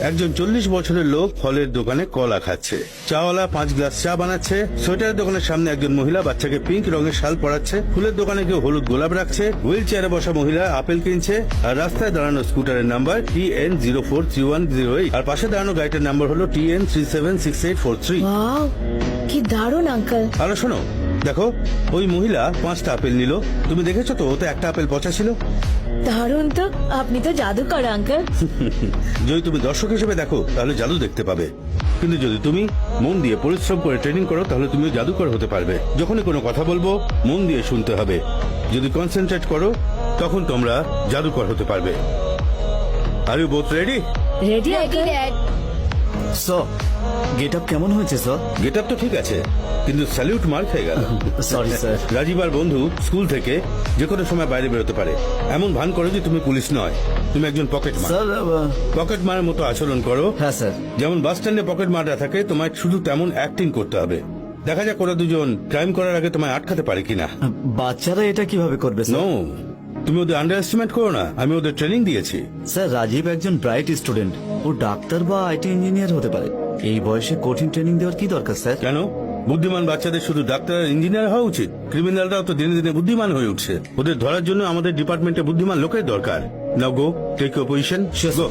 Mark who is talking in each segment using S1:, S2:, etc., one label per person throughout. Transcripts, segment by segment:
S1: একজন 40 বছরের লোক ফলের দোকানে কলা খাচ্ছে, চাওয়ালা 5 গ্লাস চা বানাচ্ছে, সোয়েটারের দোকানের সামনে একজন মহিলা বাচ্চাকে পিঙ্ক রঙের শাল পরাচ্ছে, ফুলের দোকানে কেউ হলুদ গোলাপ রাখছে, হুইল চেয়ারে বসা মহিলা আপেল কিনছে, আর রাস্তায় দাঁড়ানো স্কুটারের নাম্বার TN043108 আর পাশে দাঁড়ানো গাড়িটার নাম্বার হলো TN376843।
S2: ওয়াও, কি দারুণ আঙ্কেল।
S1: আরো শোনো, দেখো ওই মহিলা 5টা আপেল নিল, তুমি দেখেছো তো ওতে একটা আপেল পচা ছিল।
S2: দারুণ তো, আপনি তো জাদুকর আঙ্কেল।
S1: যদি তুমি দর্শক হিসেবে দেখো তাহলে জাদু দেখতে পাবে, কিন্তু যদি তুমি মন দিয়ে পরিশ্রম করে ট্রেনিং করো তাহলে তুমিও জাদুকর হতে পারবে। যখনই কোনো কথা বলবো মন দিয়ে শুনতে হবে, যদি কনসেন্ট্রেট করো তখন তোমরা জাদুকর হতে পারবে। Are you both ready?
S2: Ready uncle.
S3: Sir, get up কেমন হয়েছে স্যার?
S1: গেট আপ তো ঠিক আছে, কিন্তু স্যালিউট মার খেয়ে গেল।
S3: Sorry sir.
S1: রাজীব আর বন্ধু স্কুল থেকে যে কোনো সময় বাইরে বেরোতে পারে, এমন ভান করো যে তুমি পুলিশ নয়, তুমি একজন পকেট মার।
S3: স্যার
S1: পকেট মারের মতো আচরণ করো।
S3: হ্যাঁ স্যার।
S1: যেমন বাস স্ট্যান্ডে পকেট মারা থাকে, তোমায় শুধু তেমন অ্যাক্টিং করতে হবে। দেখা যাক ওরা দুজন ক্রাইম করার আগে তোমায় আটকাতে পারে কিনা।
S3: বাচ্চারা এটা কিভাবে করবে
S1: নো,
S3: স্যার?
S1: তুমি ওদের আন্ডার এস্টিমেট করো না, আমি ওদের ট্রেনিং দিয়েছি।
S3: স্যার, রাজীব একজন ব্রাইট স্টুডেন্ট, ও ডাক্তার বা আইটি ইঞ্জিনিয়ার হতে পারে। এই বয়সে কঠিন ট্রেনিং দেওয়ার কি দরকার স্যার?
S1: কেন? বুদ্ধিমান বাচ্চাদের শুধু ডাক্তার আর ইঞ্জিনিয়ার হওয়া উচিত? ক্রিমিনালরাও তো দিনে দিনে বুদ্ধিমান হয়ে উঠছে, ওদের ধরার জন্য আমাদের ডিপার্টমেন্টে বুদ্ধিমান লোকের দরকার। Now go, take your position. Go.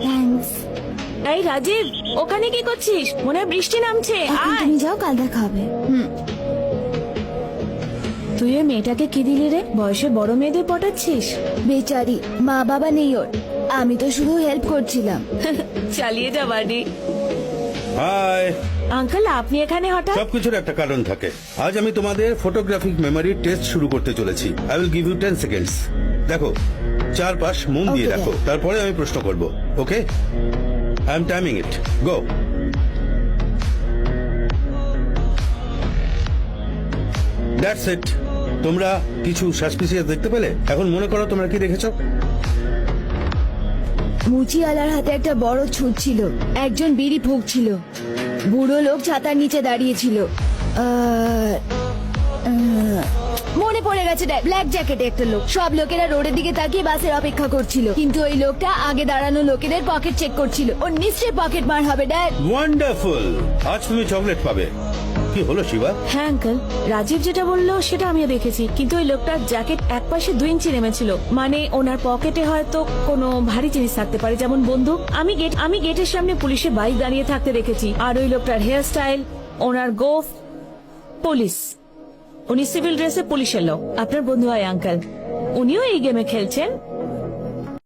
S4: Thanks.
S2: এই রাজীব, ওখানে কি করছিস? মনে হয় বৃষ্টি নামছে।
S4: এখন
S2: আয়।
S4: তুমি যাও, কাল দেখা হবে।
S2: তুই ওই মেয়েটাকে কি দিলি রে? বয়সে বড় মেয়েদের পটাচ্ছিস?
S4: বেচারি, মা বাবা নেই ওর, আমি তো শুধু হেল্প করছিলাম।
S2: চালিয়ে যা বাড়ি।
S1: হাই।
S2: আঙ্কেল, আপনি এখানে হঠাৎ?
S1: সবকিছুর একটা কারণ থাকে। আজ আমি তোমাদের ফটোগ্রাফিক মেমোরি টেস্ট শুরু করতে চলেছি। I will give you 10 seconds. দেখো, চারপাশ মন দিয়ে
S4: Okay,
S1: দেখো, তারপরে আমি প্রশ্ন করব। Okay, I am timing it. Go. That's it. তোমরা কিছু সাসপিসিয়াস দেখতে পেলে? এখন মনে করো তোমরা কি দেখেছো?
S4: মুচিওয়ালার হাতে একটা বড় ছুট ছিল, একজন বিড়ি ফুঁকছিল, বুড়ো লোক ছাতার নিচে দাঁড়িয়েছিল। মনে পড়ে গেছে, ব্ল্যাক জ্যাকেটে একটা লোক। সব লোকেরা রোডের দিকে তাকিয়ে বাসের অপেক্ষা করছিল, কিন্তু ওই লোকটা আগে দাঁড়ানো লোকেদের পকেট চেক করছিল। ওর নিশ্চয়ই পকেট মার হবে, ড্যাড।
S1: ওয়ান্ডারফুল, আজ তুমি চকলেট পাবে। কি হলো শিবা?
S2: হ্যাঁ আঙ্কেল, রাজীব যেটা বললো সেটা আমিও দেখেছি, কিন্তু ওই লোকটার জ্যাকেট একপাশে 2 ইঞ্চি নেমেছিল। মানে ওনার পকেটে হয়তো কোনো ভারী জিনিস থাকতে পারে, যেমন বন্দুক। আমি গেটের সামনে পুলিশের বাইক দাঁড়িয়ে থাকতে দেখেছি। আর ওই লোকটার হেয়ার স্টাইল, ওনার গোফ, পুলিশ। উনি সিভিল ড্রেসে পুলিশের লোক। আপনার বন্ধু হয় আঙ্কেল, উনিও এই গেমে খেলছেন।